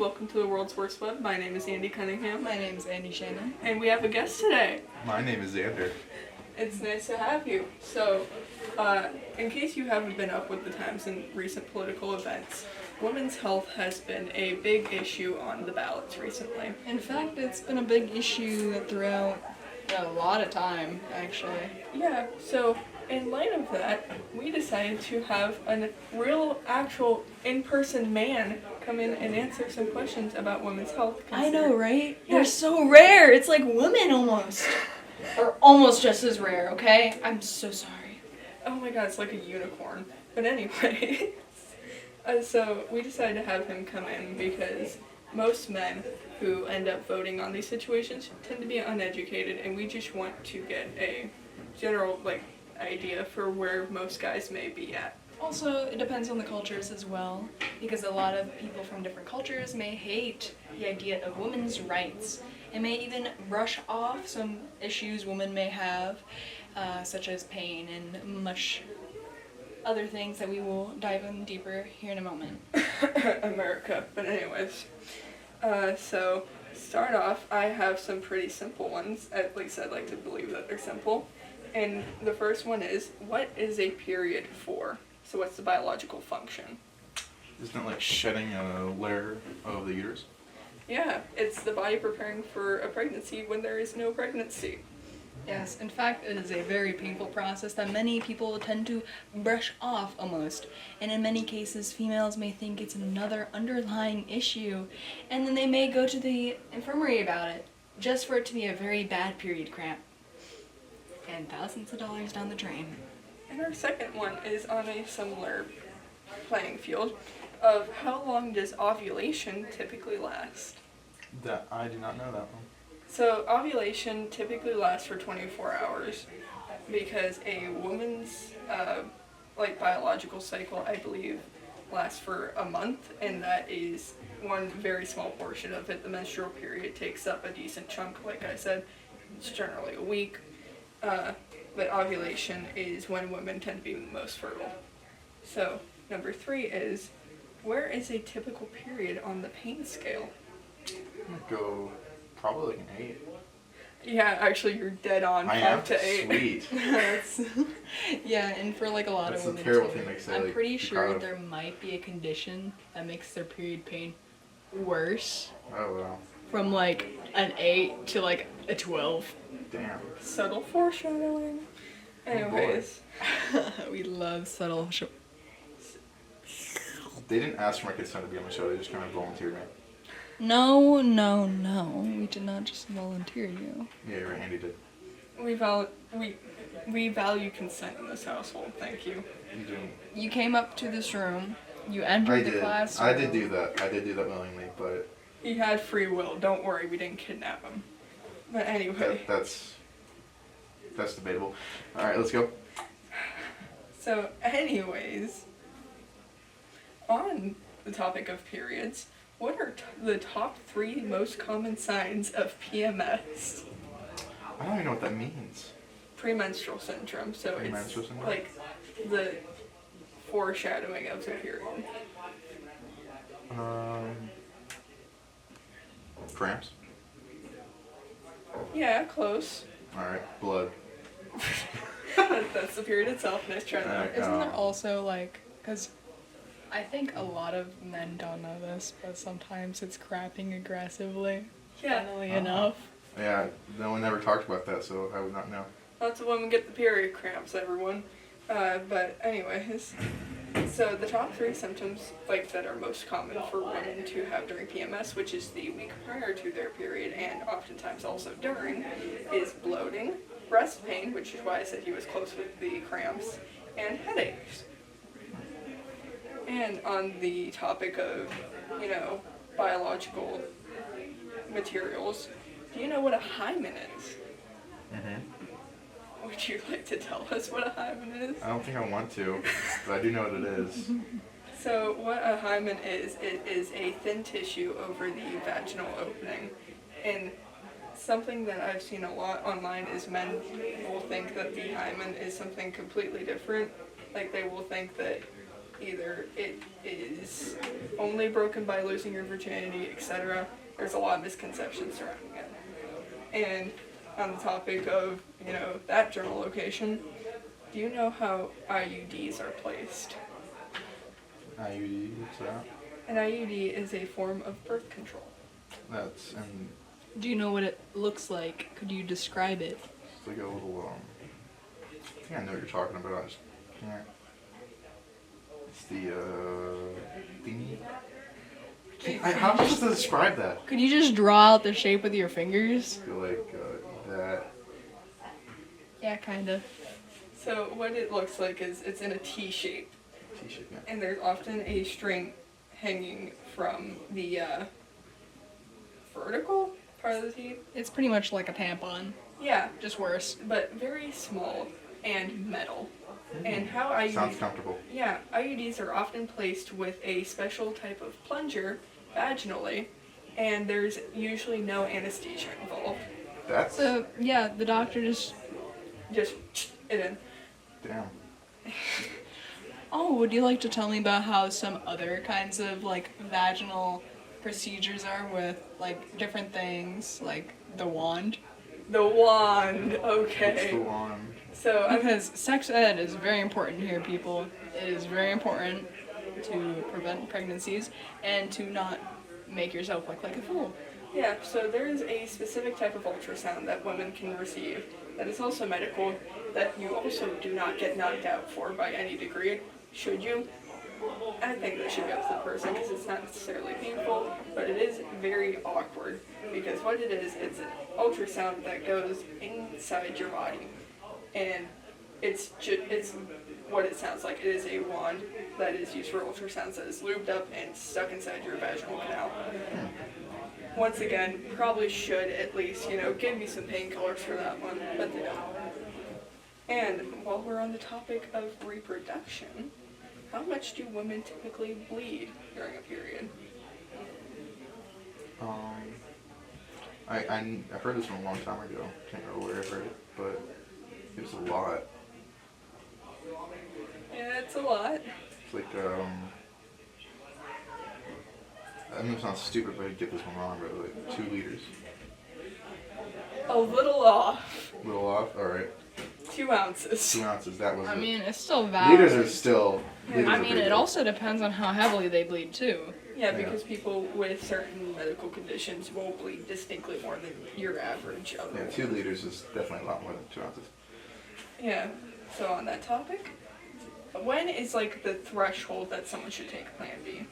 welcome to the World's Worst Web. My name is Andy Cunningham. My name is Andy Shannon. And we have a guest today. My name is Xander. It's nice to have you. So, in case you haven't been up with the times in recent political events, women's health has been a big issue on the ballots recently. In fact, it's been a big issue throughout a lot of time, actually. Yeah, so in light of that, we decided to have a real, actual, in-person man come in and answer some questions about women's health. I know, right? Yeah. They're so rare. It's like women almost. Or almost just as rare, okay? I'm so sorry. Oh my god, it's like a unicorn. But anyway, so we decided to have him come in because most men who end up voting on these situations tend to be uneducated, and we just want to get a general, idea for where most guys may be at. Also, it depends on the cultures as well, because a lot of people from different cultures may hate the idea of women's rights and may even brush off some issues women may have, such as pain and much other things that we will dive in deeper here in a moment. America. But anyways, so start off, I have some pretty simple ones. At least I'd like to believe that they're simple. And the first one is, what is a period for? So what's the biological function? Isn't it like shedding a layer of the uterus? Yeah, it's the body preparing for a pregnancy when there is no pregnancy. Yes, in fact, it is a very painful process that many people tend to brush off almost. And in many cases, females may think it's another underlying issue, and then they may go to the infirmary about it, just for it to be a very bad period cramp. And thousands of dollars down the drain. And our second one is on a similar playing field of how long does ovulation typically last? That I do not know that one. So ovulation typically lasts for 24 hours because a woman's biological cycle, I believe, lasts for a month, and that is one very small portion of it. The menstrual period takes up a decent chunk, like I said. It's generally a week. But ovulation is when women tend to be most fertile. So, number 3 is, where is a typical period on the pain scale? I'm gonna go probably like an 8. Yeah, actually, you're dead on. I 5 am? to 8. Sweet. Yeah, and for a lot That's of a women terrible too, thing to say, I'm like, pretty be sure proud of. there might be a condition that makes their period pain worse. Oh wow. From an 8 to a 12. Damn. Subtle foreshadowing. Anyways. We love subtle They didn't ask for my consent to be on the show, they just kind of volunteered me. No. We did not just volunteer you. Yeah, you're right, Andy did. We value consent in this household, thank you. You didn't. You came up to this room. You I entered the did. classroom. I did do that. I did do that willingly, but He had free will, don't worry, we didn't kidnap him. But anyway. that's debatable. Alright, let's go. So, anyways, on the topic of periods, what are the top 3 most common signs of PMS? I don't even know what that means. Premenstrual syndrome. So Premenstrual it's syndrome? like the foreshadowing of the period. Cramps? Yeah, close. Alright, blood. That's the period itself. Nice try. Alright. Isn't there also because I think a lot of men don't know this, but sometimes it's crapping aggressively. Yeah. Funnily enough. Yeah, no one ever talked about that, so I would not know. Lots of women get the period cramps, everyone. But anyways, so the top 3 symptoms that are most common for women to have during PMS, which is the week prior to their period and oftentimes also during, is bloating, breast pain, which is why I said he was close with the cramps, and headaches. And on the topic of, biological materials, do you know what a hymen is? Mm-hmm. Would you like to tell us what a hymen is? I don't think I want to, but I do know what it is. So what a hymen is, it is a thin tissue over the vaginal opening. And something that I've seen a lot online is men will think that the hymen is something completely different. Like they will think that Either it is only broken by losing your virginity, etc. There's a lot of misconceptions surrounding it. And on the topic of, that journal location, do you know how IUDs are placed? IUD, what's that? An IUD is a form of birth control. That's and Do you know what it looks like? Could you describe it? it's like a little I think I know what you're talking about. I just can't. It's the thingy. How am I supposed to describe that? Could you just draw out the shape with your fingers? I feel like that. Yeah, kinda. So what it looks like is it's in a T shape, T-shirt, yeah. and there's often a string hanging from the vertical part of the T. It's pretty much like a tampon, Yeah, just worse. but very small and metal. And how IUDs... Sounds comfortable. Yeah, IUDs are often placed with a special type of plunger vaginally, and there's usually no anesthesia involved. That's So, yeah, the doctor just... Just it in. damn. Oh, would you like to tell me about how some other kinds of, vaginal procedures are with, different things, like the wand? The wand, What's okay. the one? So I'm Because sex ed is very important here, people. It is very important to prevent pregnancies and to not make yourself look like a fool. Yeah, so there is a specific type of ultrasound that women can receive that is also medical that you also do not get knocked out for by any degree. Should you? I think that should go to the person because it's not necessarily painful, but it is very awkward because what it is, it's an ultrasound that goes inside your body, and it's what it sounds like. It is a wand that is used for ultrasounds that is lubed up and stuck inside your vaginal canal. Once again, probably should at least, give me some painkillers for that one, but they don't. And while we're on the topic of reproduction, how much do women typically bleed during a period? I heard this from a long time ago. Can't remember where I heard it, but it was a lot. Yeah, it's a lot. It's like I know it sounds stupid, but I get this one wrong, but like 2 liters. A little off. A little off. All right. 2 ounces. 2 ounces. That was I it. mean, it's still valid. Liters are still. Liters I are mean, big. it also depends on how heavily they bleed, too. Yeah, because people with certain medical conditions will bleed distinctly more than your average other. Yeah, 2 liters is definitely a lot more than 2 ounces. Yeah. So on that topic, when is the threshold that someone should take Plan B?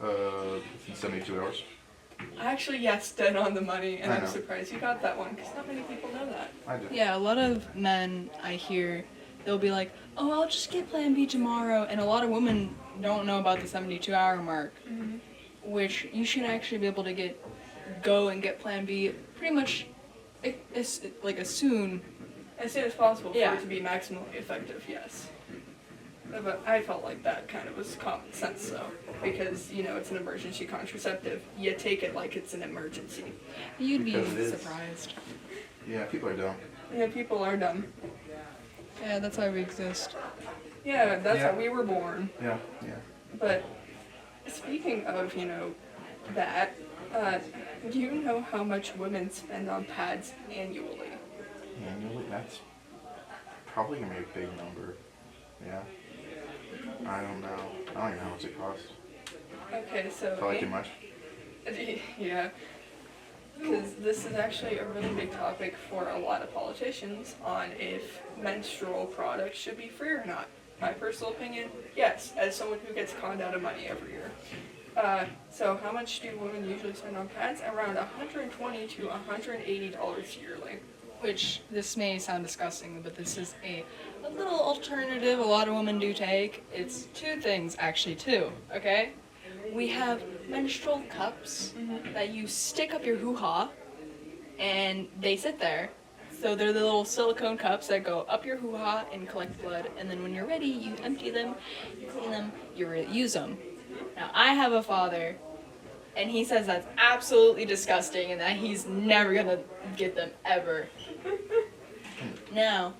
Within 72 hours. Actually, yes, dead on the money, and I I'm know. surprised you got that one because not many people know that. I do. Yeah, a lot of men I hear, they'll be like, oh, I'll just get Plan B tomorrow. And a lot of women don't know about the 72-hour mark, which you should actually be able to go and get Plan B pretty much as soon. As soon as possible for Yeah. it to be maximally effective, yes. But I felt like that kind of was common sense, though, because, it's an emergency contraceptive. You take it like it's an emergency. You'd be Because it is. surprised. Yeah, people are dumb. Yeah, people are dumb. Yeah, that's why we exist. Yeah, that's Yeah. how we were born. Yeah, yeah. But speaking of, that, do you know how much women spend on pads annually? Annually, that's probably gonna be a big number. Yeah. I don't know. I don't even know how much it costs. Okay, so... Probably too much. Yeah. Because this is actually a really big topic for a lot of politicians on if menstrual products should be free or not. My personal opinion, yes, as someone who gets conned out of money every year. So how much do women usually spend on pads? Around $120 to $180 yearly. Which, this may sound disgusting, but this is a little alternative a lot of women do take. It's 2 things, actually, too, okay? We have menstrual cups that you stick up your hoo-ha, and they sit there. So they're the little silicone cups that go up your hoo-ha and collect blood, and then when you're ready, you empty them, you clean them, you reuse them. Now, I have a father, and he says that's absolutely disgusting and that he's never gonna get them ever. Now,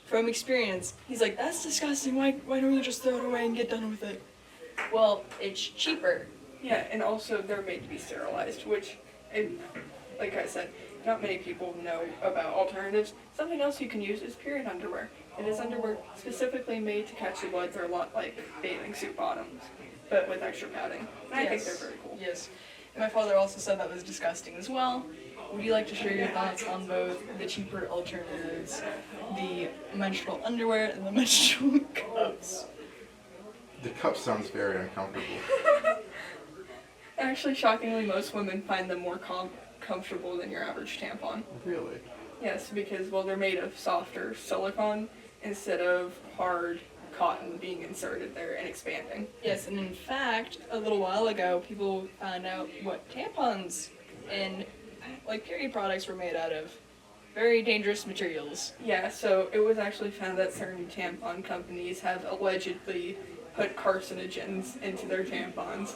from experience, he's like, that's disgusting. Why don't you just throw it away and get done with it? Well, it's cheaper. Yeah, and also they're made to be sterilized, which, like I said, not many people know about alternatives. Something else you can use is period underwear. It is underwear specifically made to catch the blood. They're a lot like bathing suit bottoms, but with extra padding. And I think they're very cool. Yes. My father also said that was disgusting as well. Would you like to share your thoughts on both the cheaper alternatives, the menstrual underwear, and the menstrual cups? The cup sounds very uncomfortable. Actually, shockingly, most women find them more comfortable than your average tampon. Really? Yes, because, well, they're made of softer silicone instead of hard cotton being inserted there and expanding. Yes, and in fact, a little while ago, people found out what tampons and like period products were made out of. Very dangerous materials. Yeah, so it was actually found that certain tampon companies have allegedly put carcinogens into their tampons.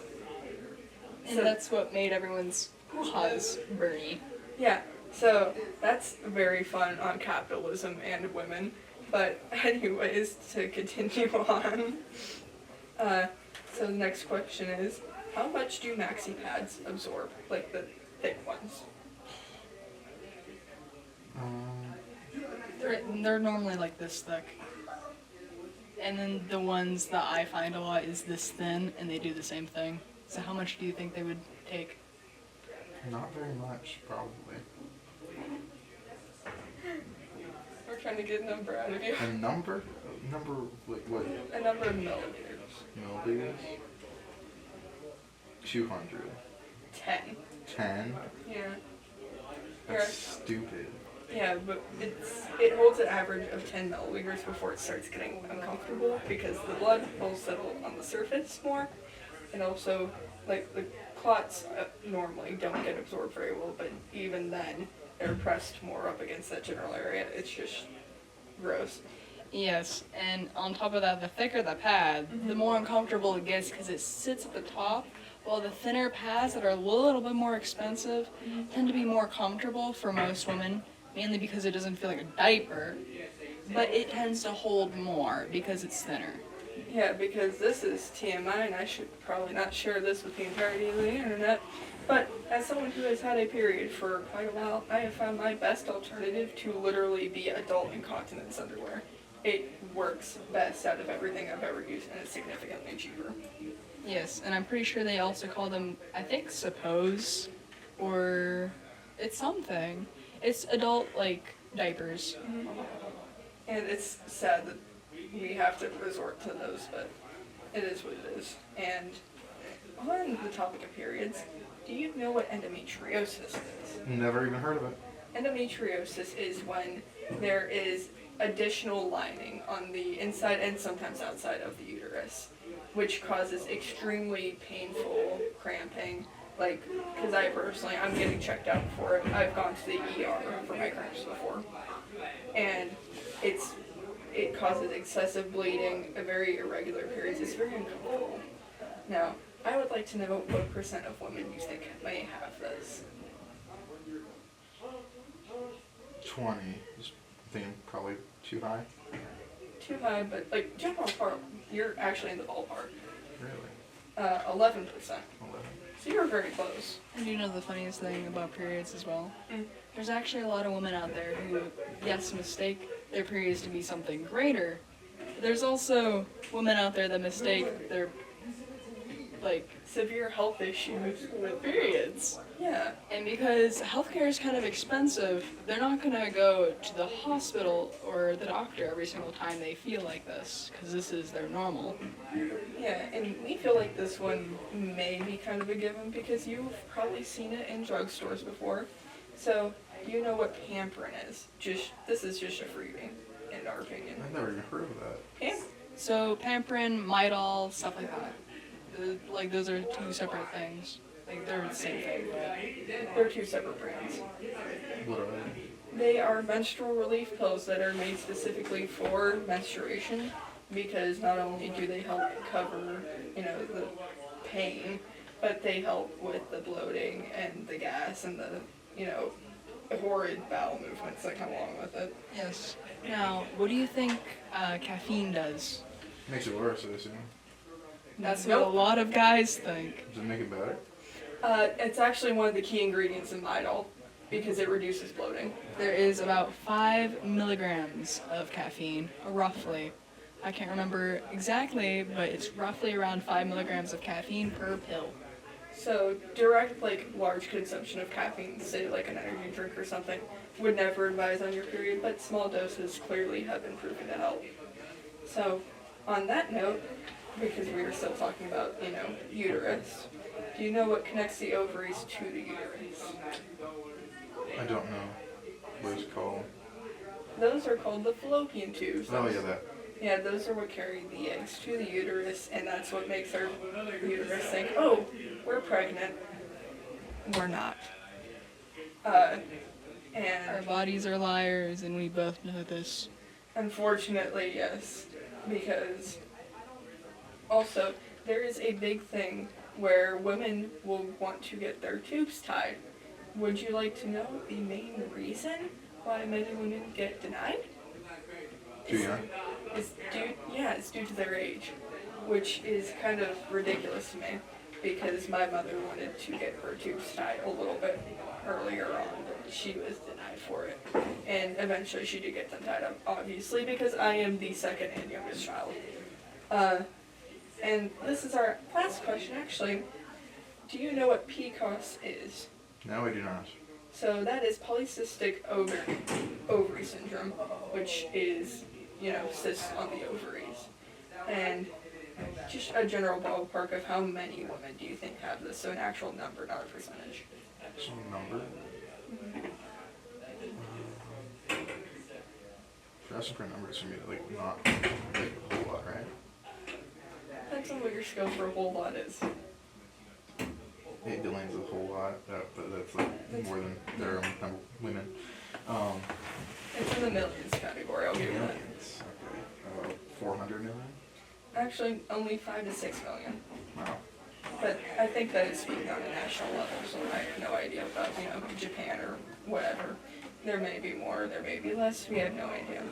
And So- that's what made everyone's hoo-ha's burny. Yeah, so that's very fun on capitalism and women. But anyways, to continue on, so the next question is, how much do maxi pads absorb, like the thick ones? They're normally like this thick. And then the ones that I find a lot is this thin, and they do the same thing. So how much do you think they would take? Not very much, probably. We're trying to get a number out of you. A number? A number, like what? A number of milliliters. Milliliters? 200. 10. 10? Yeah. That's stupid. Yeah, but it holds an average of 10 milliliters before it starts getting uncomfortable because the blood will settle on the surface more, and also like the clots normally don't get absorbed very well, but even then they're pressed more up against that general area. It's just gross. Yes, and on top of that, the thicker the pad, the more uncomfortable it gets because it sits at the top, while the thinner pads that are a little bit more expensive tend to be more comfortable for most women, mainly because it doesn't feel like a diaper, but it tends to hold more because it's thinner. Yeah, because this is TMI, and I should probably not share this with the entirety of the internet. But as someone who has had a period for quite a while, I have found my best alternative to literally be adult incontinence underwear. It works best out of everything I've ever used, and it's significantly cheaper. Yes, and I'm pretty sure they also call them, I think, Suppose, or it's something. It's adult, like, diapers. And it's sad that we have to resort to those, but it is what it is. And on the topic of periods, do you know what endometriosis is? Never even heard of it. Endometriosis is when there is additional lining on the inside and sometimes outside of the uterus, which causes extremely painful cramping. Like, because I'm getting checked out for it. I've gone to the ER for my cramps before. And it causes excessive bleeding, a very irregular periods. It's very uncomfortable. Now, I would like to know what % of women you think may have this. 20. Just thinking probably too high. Too high, but like general part, you're actually in the ballpark. Really? 11%. 11. So you're very close. And you know the funniest thing about periods as well? Mm. There's actually a lot of women out there who, yes, mistake their periods to be something greater. But there's also women out there that mistake their, like, Severe health issues. with periods. Yeah. And because healthcare is kind of expensive, they're not gonna go to the hospital or the doctor every single time they feel like this, because this is their normal. Yeah, and we feel like this one may be kind of a given because you've probably seen it in drugstores before. So, you know what Pamprin is. This is just a freebie, in our opinion. I've never even heard of that. Pamp- So Pamprin, Midol, stuff like that. Like, those are two separate things. Like, they're the same thing. They're two separate brands. What are they? They are menstrual relief pills that are made specifically for menstruation because not only do they help cover, the pain, but they help with the bloating and the gas and the, horrid bowel movements that come along with it. Yes. Now, what do you think caffeine does? Makes it worse, I assume. That's Nope. what a lot of guys think. Does it make it better? It's actually one of the key ingredients in Midol because it reduces bloating. There is about 5 milligrams of caffeine, roughly. I can't remember exactly, but it's roughly around 5 milligrams of caffeine per pill. So direct, like, large consumption of caffeine, say like an energy drink or something, would never advise on your period, but small doses clearly have been proven to help. So, on that note, because we were still talking about, uterus, do you know what connects the ovaries to the uterus? I don't know what it's called. Those are called the fallopian tubes. Oh, yeah, that. Yeah, those are what carry the eggs to the uterus, and that's what makes our uterus think, oh, we're pregnant. We're not. Our And bodies are liars, and we both know this. unfortunately, yes, because also there is a big thing where women will want to get their tubes tied. Would you like to know the main reason why men and women get denied? Too young? It's due to their age, which is kind of ridiculous to me because my mother wanted to get her tubes tied a little bit earlier on, but she was denied for it. And eventually she did get them tied up, obviously, because I am the second and youngest child. And this is our last question, actually. Do you know what PCOS is? No, I do not. So that is polycystic ovary syndrome, which is, cysts on the ovaries. And just a general ballpark of how many women do you think have this? So an actual number, not a percentage. Some number? If you're asking for a number, it's gonna be like not like a whole lot, right? Depends on what your scope for a whole lot is. 8 billion is a whole lot, but that's like more than there are number of women. It's in the millions category, I'll give you that. Millions. Okay. 400 million? Actually, only 5 to 6 million. Wow. But I think that is speaking on a national level, so I have no idea about, Japan or whatever. There may be more, there may be less, we have no idea.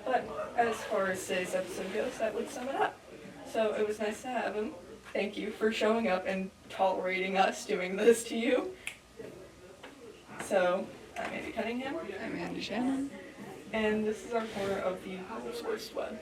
But as far as today's episode goes, that would sum it up. So it was nice to have him. Thank you for showing up and tolerating us doing this to you. So, I'm Andy Cunningham, I'm Andy Shannon. and this is our corner of the World's Worst Web.